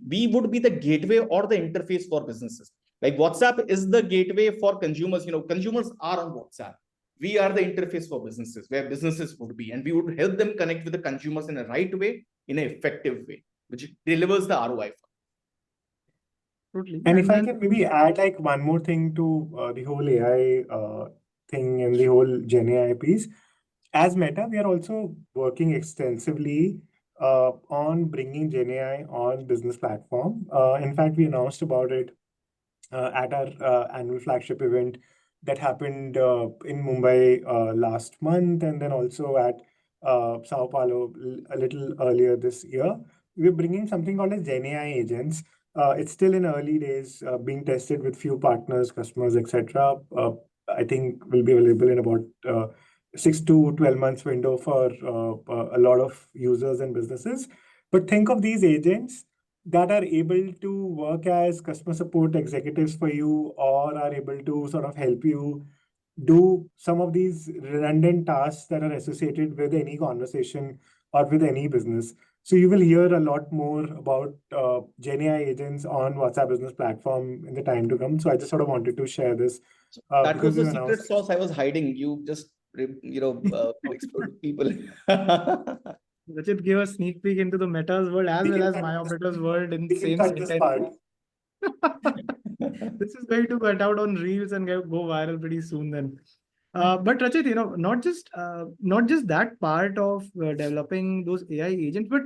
We would be the gateway or the interface for businesses. Like WhatsApp is the gateway for consumers. Consumers are on WhatsApp. We are the interface for businesses, where businesses would be, and we would help them connect with the consumers in a right way, in an effective way, which delivers the ROI. Totally. And if I can maybe add like one more thing to the whole AI thing and the whole Gen AI piece. As Meta, we are also working extensively on bringing Gen AI on business platform. In fact, we announced about it at our annual flagship event that happened in Mumbai last month, and then also at Sao Paulo a little earlier this year. We're bringing something called as Gen AI agents. It's still in early days, being tested with few partners, customers, etc. I think will be available in about 6 to 12 months window for a lot of users and businesses. But think of these agents that are able to work as customer support executives for you, or are able to sort of help you do some of these redundant tasks that are associated with any conversation or with any business. So you will hear a lot more about Gen AI agents on WhatsApp Business Platform in the time to come. So I just sort of wanted to share this. That was the secret sauce I was hiding. You just, explode people. Rachit gave a sneak peek into the Meta's world as well as MyOperator's world in the same sentence. This is going to cut out on Reels and go viral pretty soon then. But Rachit, not just that part of developing those AI agents, but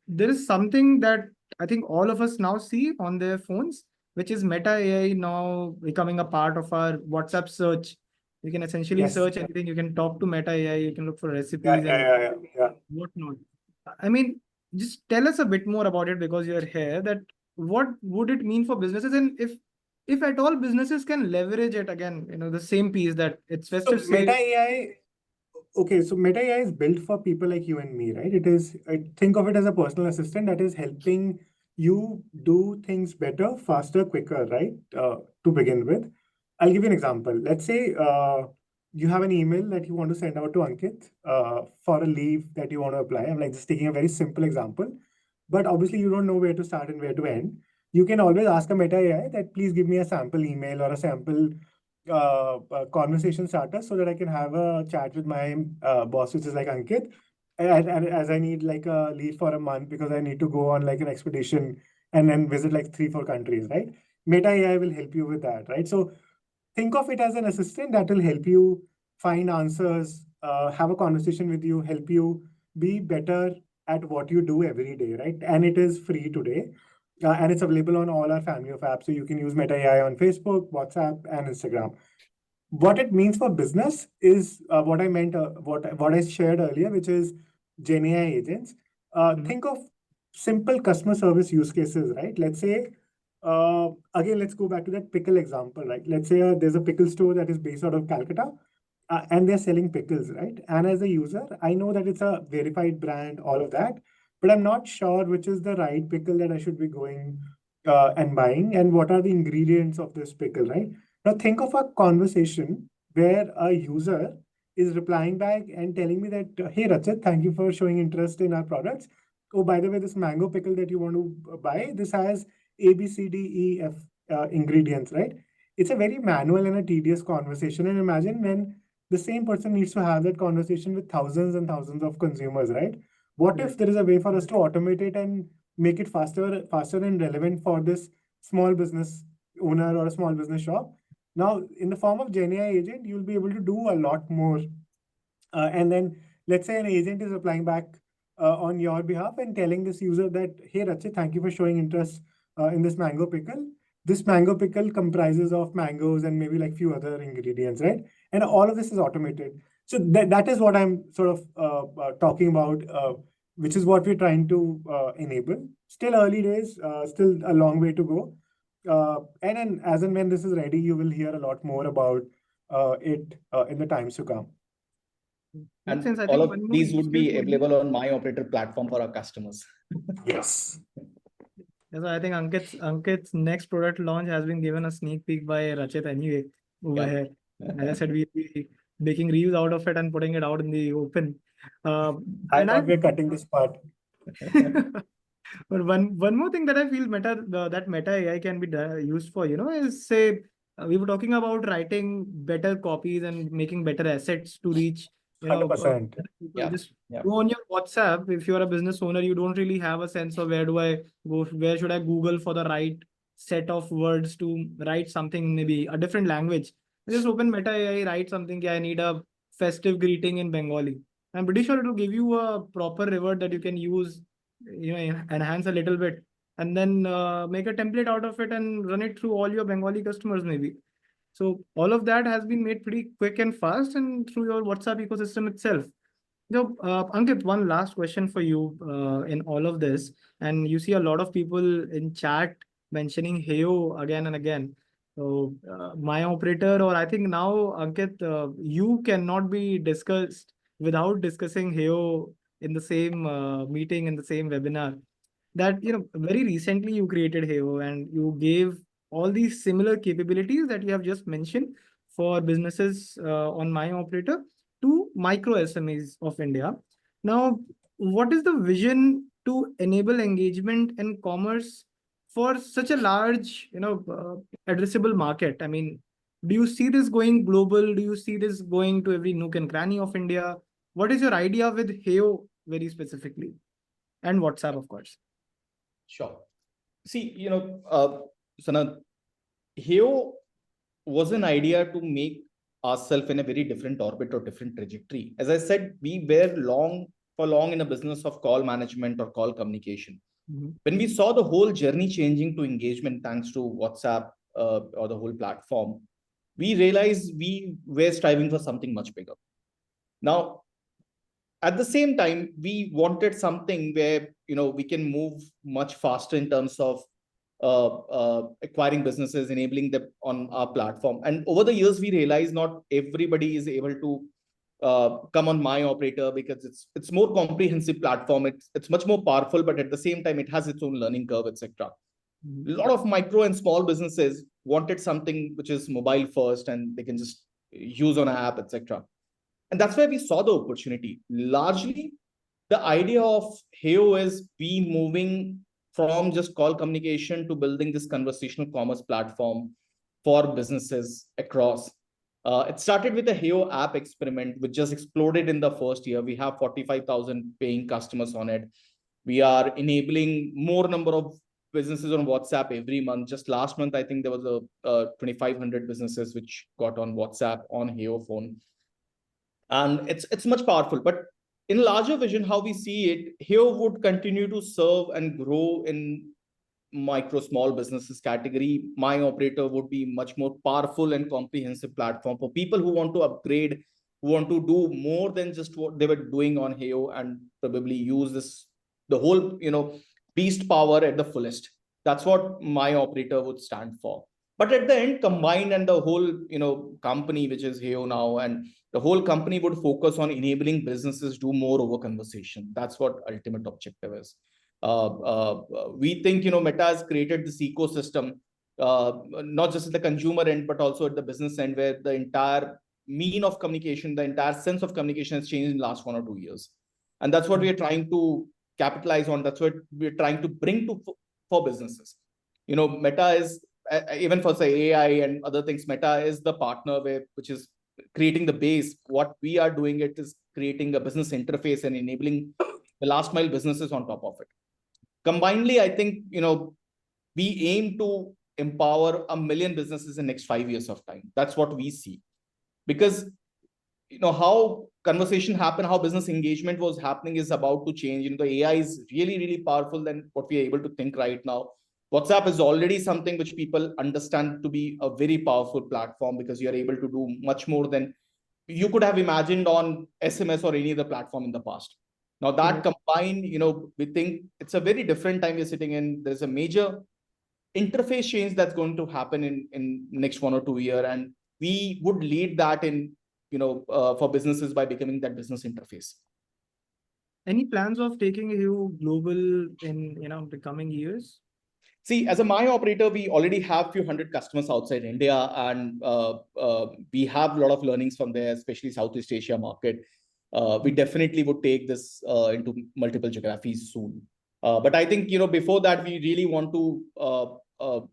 there is something that I think all of us now see on their phones, which is Meta AI now becoming a part of our WhatsApp search. You can essentially search anything. You can talk to Meta AI. You can look for recipes and whatnot. I mean, just tell us a bit more about it, because you're here. That what would it mean for businesses, and if at all businesses can leverage it again, the same piece that it's festive. So Meta AI, okay, so Meta AI is built for people like you and me, right? Think of it as a personal assistant that is helping you do things better, faster, quicker, right? To begin with. I'll give you an example. Let's say you have an email that you want to send out to Ankit for a leave that you want to apply. I'm like just taking a very simple example, but obviously you don't know where to start and where to end. You can always ask a Meta AI that please give me a sample email or a sample conversation starter, so that I can have a chat with my boss, which is like Ankit, and as I need like a leave for a month because I need to go on like an expedition and then visit like 3-4 countries, right? Meta AI will help you with that, right? So think of it as an assistant that will help you find answers, have a conversation with you, help you be better at what you do every day, right? And it is free today. And it's available on all our family of apps. So you can use Meta AI on Facebook, WhatsApp, and Instagram. What it means for business is what I meant, what I shared earlier, which is Gen AI agents. Think of simple customer service use cases, right? Let's say, again, let's go back to that pickle example, right? Let's say there's a pickle store that is based out of Calcutta, and they're selling pickles, right? And as a user, I know that it's a verified brand, all of that, but I'm not sure which is the right pickle that I should be going and buying, and what are the ingredients of this pickle, right? Now think of a conversation where a user is replying back and telling me that, hey Rachit, thank you for showing interest in our products. Oh, by the way, this mango pickle that you want to buy, this has A, B, C, D, E, F ingredients, right? It's a very manual and a tedious conversation. And imagine when the same person needs to have that conversation with thousands and thousands of consumers, right? What if there is a way for us to automate it and make it faster and relevant for this small business owner or a small business shop? Now, in the form of GenAI agent, you'll be able to do a lot more. And then let's say an agent is replying back on your behalf and telling this user that, hey, Rachit, thank you for showing interest in this mango pickle. This mango pickle comprises of mangoes and maybe like few other ingredients, right? And all of this is automated. So that is what I'm sort of talking about, which is what we're trying to enable. Still early days, still a long way to go. And then as and when this is ready, you will hear a lot more about it in the times to come. And Since I all think of one more these use would be case would be- available on MyOperator platform for our customers. Yes. Yes, I think Ankit's next product launch has been given a sneak peek by Rachit anyway over Yeah. here. As I said, we'll be making reviews out of it and putting it out in the open. I And thought we're cutting this part. But one more thing that I feel that Meta AI can be used for, is say we were talking about writing better copies and making better assets to reach, 100%. people. Yeah, Just yeah. go on your WhatsApp. If you're a business owner, you don't really have a sense of where do I go, where should I Google for the right set of words to write something, maybe a different language. Just open Meta AI, write something. Yeah, I need a festive greeting in Bengali. I'm pretty sure it will give you a proper revert that you can use, enhance a little bit, and then make a template out of it and run it through all your Bengali customers maybe. So all of that has been made pretty quick and fast and through your WhatsApp ecosystem itself. Now, Ankit, one last question for you in all of this. And you see a lot of people in chat mentioning Heyo again and again. So MyOperator, or I think now, Ankit, you cannot be discussed without discussing Heyo in the same meeting, in the same webinar. That, very recently you created Heyo and you gave all these similar capabilities that you have just mentioned for businesses on MyOperator to micro SMEs of India. Now, what is the vision to enable engagement and commerce for such a large, addressable market? I mean, do you see this going global? Do you see this going to every nook and cranny of India? What is your idea with Heyo very specifically? And WhatsApp, of course. Sure. See, Sanad, Heo was an idea to make ourselves in a very different orbit or different trajectory. As I said, we were long in a business of call management or call communication. When we saw the whole journey changing to engagement thanks to WhatsApp or the whole platform, we realized we were striving for something much bigger. Now, at the same time, we wanted something where we can move much faster in terms of acquiring businesses, enabling them on our platform. And over the years, we realized not everybody is able to come on MyOperator because it's more comprehensive platform. It's much more powerful, but at the same time, it has its own learning curve, etc. A lot of micro and small businesses wanted something which is mobile first and they can just use on an app, etc. And that's where we saw the opportunity. Largely, the idea of Heo is we moving from just call communication to building this conversational commerce platform for businesses across. It started with a Heo app experiment, which just exploded in the first year. We have 45,000 paying customers on it. We are enabling more number of businesses on WhatsApp every month. Just last month, I think there was a 2,500 businesses which got on WhatsApp on Heo phone. And it's much powerful. But in larger vision, how we see it, Heo would continue to serve and grow in micro small businesses category. MyOperator would be much more powerful and comprehensive platform for people who want to upgrade, who want to do more than just what they were doing on Heo and probably use the whole beast power at the fullest. That's what MyOperator would stand for. But at the end, combined and the whole company, which is Heo now, and the whole company would focus on enabling businesses do more over conversation. That's what ultimate objective is. We think Meta has created this ecosystem, not just at the consumer end, but also at the business end, where the entire mean of communication, the entire sense of communication has changed in the last 1 or 2 years. And that's what we are trying to capitalize on. That's what we're trying to bring for businesses. Meta is, even for say AI and other things, Meta is the partner which is creating the base. What we are doing it is creating a business interface and enabling the last mile businesses on top of it. Combinedly, I think, we aim to empower 1 million businesses in next 5 years of time. That's what we see. Because, how conversation happened, how business engagement was happening is about to change. The AI is really, really powerful than what we are able to think right now. WhatsApp is already something which people understand to be a very powerful platform, because you are able to do much more than you could have imagined on SMS or any other platform in the past. Now that combined, we think it's a very different time we're sitting in. There's a major interface change that's going to happen in next 1 or 2 years, and we would lead that in for businesses by becoming that business interface. Any plans of taking you global in the coming years? See, as a MyOperator, we already have few hundred customers outside India, and we have a lot of learnings from there, especially Southeast Asia market. We definitely would take this into multiple geographies soon. But I think, before that, we really want to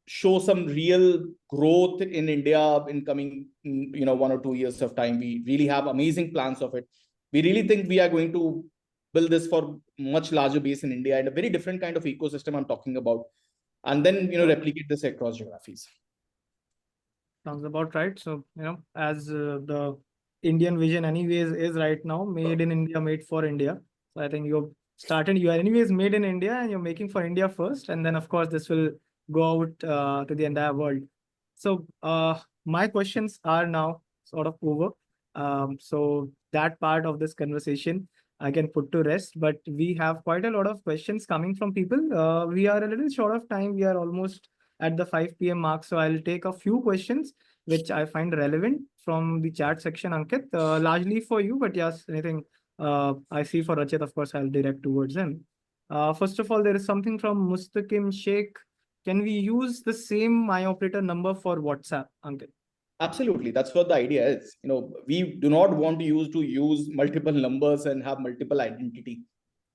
show some real growth in India in coming, 1 or 2 years of time. We really have amazing plans of it. We really think we are going to build this for much larger base in India and a very different kind of ecosystem I'm talking about, and then replicate this across geographies. Sounds about right. So as the Indian vision anyways is right now, made in India, made for India. So I think you are anyways made in India, and you're making for India first, and then of course this will go out to the entire world. So my questions are now sort of over. So that part of this conversation I can put to rest, but we have quite a lot of questions coming from people. We are a little short of time. We are almost at the 5 p.m. mark. So I'll take a few questions which I find relevant from the chat section, Ankit, largely for you, but yes, anything I see for Rachit, of course, I'll direct towards him. First of all, there is something from Mustaqim Sheikh. Can we use the same MyOperator number for WhatsApp, Ankit? Absolutely. That's what the idea is. We do not want to use multiple numbers and have multiple identity.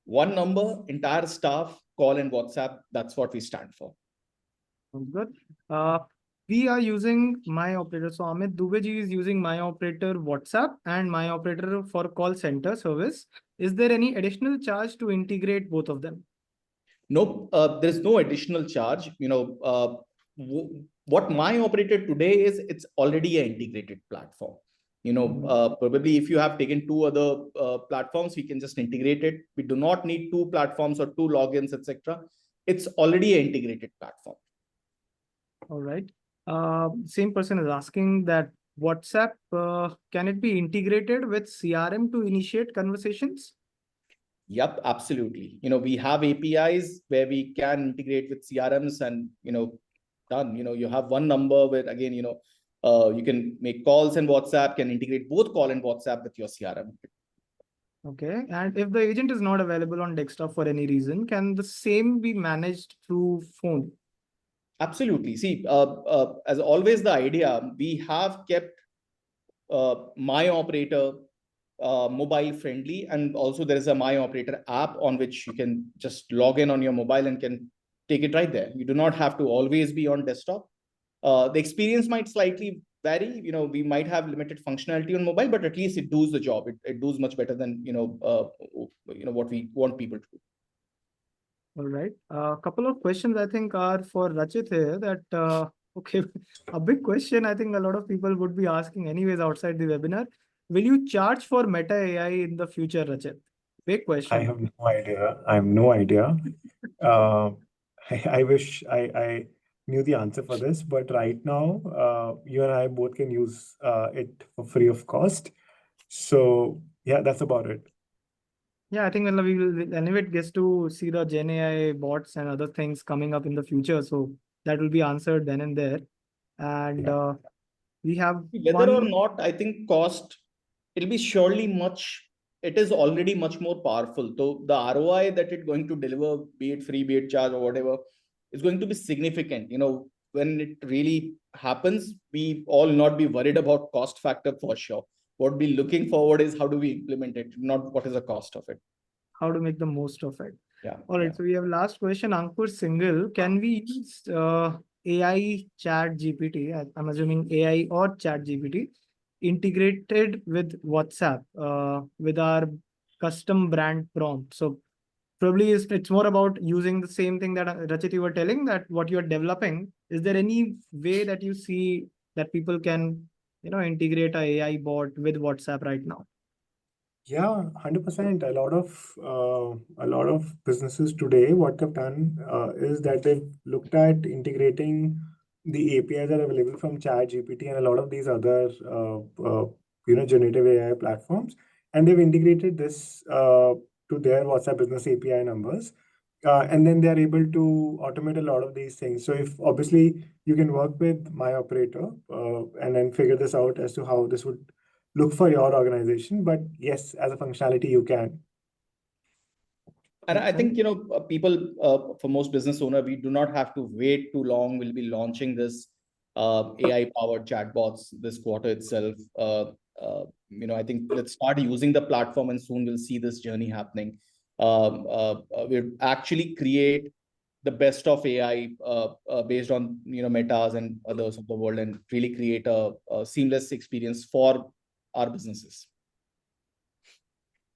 One number, entire staff, call and WhatsApp. That's what we stand for. Sounds good. We are using MyOperator. So Amit Dubeji is using MyOperator WhatsApp and MyOperator for call center service. Is there any additional charge to integrate both of them? Nope. There's no additional charge. What MyOperator today is, it's already an integrated platform. Probably if you have taken 2 other platforms, we can just integrate it. We do not need 2 platforms or 2 logins, etc. It's already an integrated platform. All right. Same person is asking that WhatsApp, can it be integrated with CRM to initiate conversations? Yep, absolutely. We have APIs where we can integrate with CRMs, and done. You have one number where, again, you can make calls, and WhatsApp can integrate both call and WhatsApp with your CRM. Okay. And if the agent is not available on desktop for any reason, can the same be managed through phone? Absolutely. See, as always, the idea, we have kept MyOperator mobile friendly, and also there is a MyOperator app on which you can just log in on your mobile and can take it right there. You do not have to always be on desktop. The experience might slightly vary. We might have limited functionality on mobile, but at least it does the job. It does much better than what we want people to do. All right. A couple of questions I think are for Rachit here. That okay, a big question I think a lot of people would be asking anyways outside the webinar. Will you charge for Meta AI in the future, Rachit? Big question. I have no idea. I have no idea. I wish I knew the answer for this, but right now, you and I both can use it for free of cost. So yeah, that's about it. Yeah, I think when we will, anyway, it gets to see the Gen AI bots and other things coming up in the future. So that will be answered then and there. And we have whether or not, I think cost, it'll be surely it is already much more powerful. So the ROI that it's going to deliver, be it free, be it charge or whatever, is going to be significant. When it really happens, we all not be worried about cost factor for sure. What we're looking forward is how do we implement it, not what is the cost of it. How to make the most of it. Yeah. All right. Yeah. So we have last question, Ankur Single. Can we use AI chat GPT? I'm assuming AI or chat GPT integrated with WhatsApp with our custom brand prompt. So probably it's more about using the same thing that Rachit, you were telling, that what you're developing. Is there any way that you see that people can, integrate a AI bot with WhatsApp right now? Yeah, 100%. A lot of businesses today, what they've done is that they've looked at integrating the APIs that are available from ChatGPT and a lot of these other generative AI platforms, and they've integrated this to their WhatsApp business API numbers. And then they are able to automate a lot of these things. So if obviously you can work with MyOperator and then figure this out as to how this would look for your organization. But yes, as a functionality, you can. And I think, people, for most business owner, we do not have to wait too long. We'll be launching this AI-powered chatbots this quarter itself. I think let's start using the platform and soon we'll see this journey happening. We'll actually create the best of AI based on, Metas and others of the world, and really create a seamless experience for our businesses.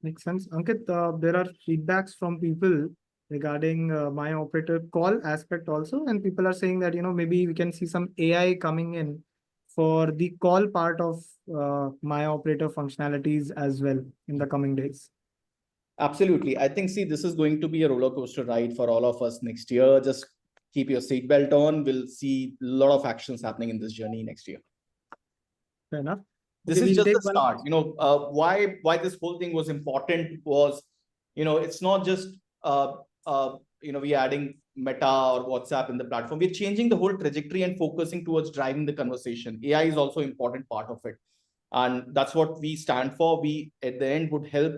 Makes sense. Ankit, there are feedbacks from people regarding MyOperator call aspect also, and people are saying that, maybe we can see some AI coming in for the call part of MyOperator functionalities as well in the coming days. Absolutely. I think, this is going to be a roller coaster ride for all of us next year. Just keep your seatbelt on. We'll see a lot of actions happening in this journey next year. Fair enough. This is just a start. Why this whole thing was important was, it's not just, we adding Meta or WhatsApp in the platform. We're changing the whole trajectory and focusing towards driving the conversation. AI is also an important part of it. And that's what we stand for. We, at the end, would help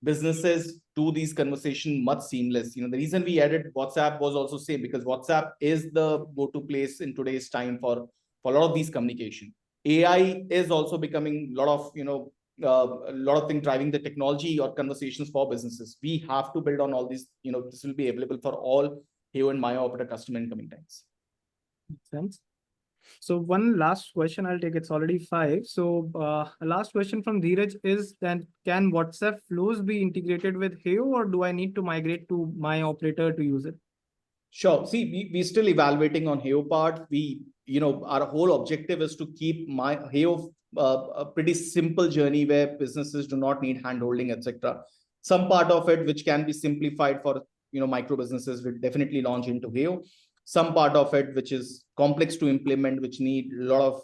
businesses do these conversations much seamless. The reason we added WhatsApp was also same, because WhatsApp is the go-to place in today's time for a lot of these communication. AI is also becoming a lot of things driving the technology or conversations for businesses. We have to build on all these. This will be available for all Heo and MyOperator customer in coming times. Makes sense. So one last question I'll take. It's already 5. So a last question from Dheeraj is then, can WhatsApp flows be integrated with Heo, or do I need to migrate to MyOperator to use it? Sure. See, we're still evaluating on Heo part. Our whole objective is to keep Heo a pretty simple journey where businesses do not need handholding, etc. Some part of it which can be simplified for micro businesses will definitely launch into Heo. Some part of it which is complex to implement, which need a lot of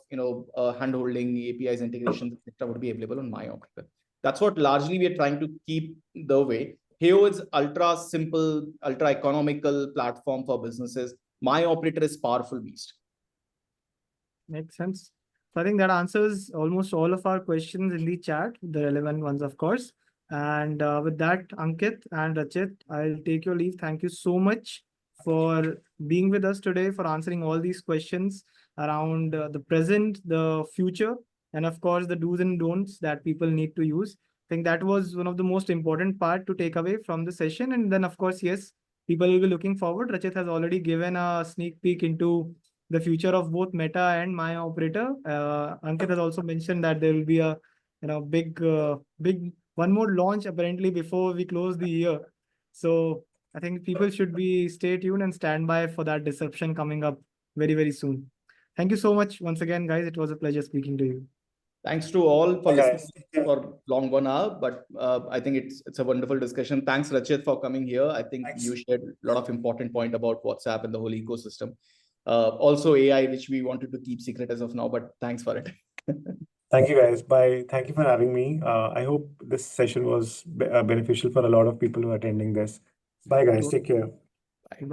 handholding, APIs, integrations, etc., would be available on MyOperator. That's what largely we are trying to keep the way. Heo is ultra simple, ultra economical platform for businesses. MyOperator is powerful beast. Makes sense. So I think that answers almost all of our questions in the chat, the relevant ones, of course. And with that, Ankit and Rachit, I'll take your leave. Thank you so much for being with us today, for answering all these questions around the present, the future, and of course, the do's and don'ts that people need to use. I think that was one of the most important part to take away from the session. And then, of course, yes, people will be looking forward. Rachit has already given a sneak peek into the future of both Meta and MyOperator. Ankit has also mentioned that there will be a big one more launch apparently before we close the year. So I think people should be stay tuned and stand by for that disruption coming up very, very soon. Thank you so much once again, guys. It was a pleasure speaking to you. Thanks to all for listening for long 1 hour, but I think it's a wonderful discussion. Thanks, Rachit, for coming here. I think you shared a lot of important point about WhatsApp and the whole ecosystem. Also AI, which we wanted to keep secret as of now, but thanks for it. Thank you, guys. Bye. Thank you for having me. I hope this session was beneficial for a lot of people who are attending this. Bye, guys. Take care. Bye.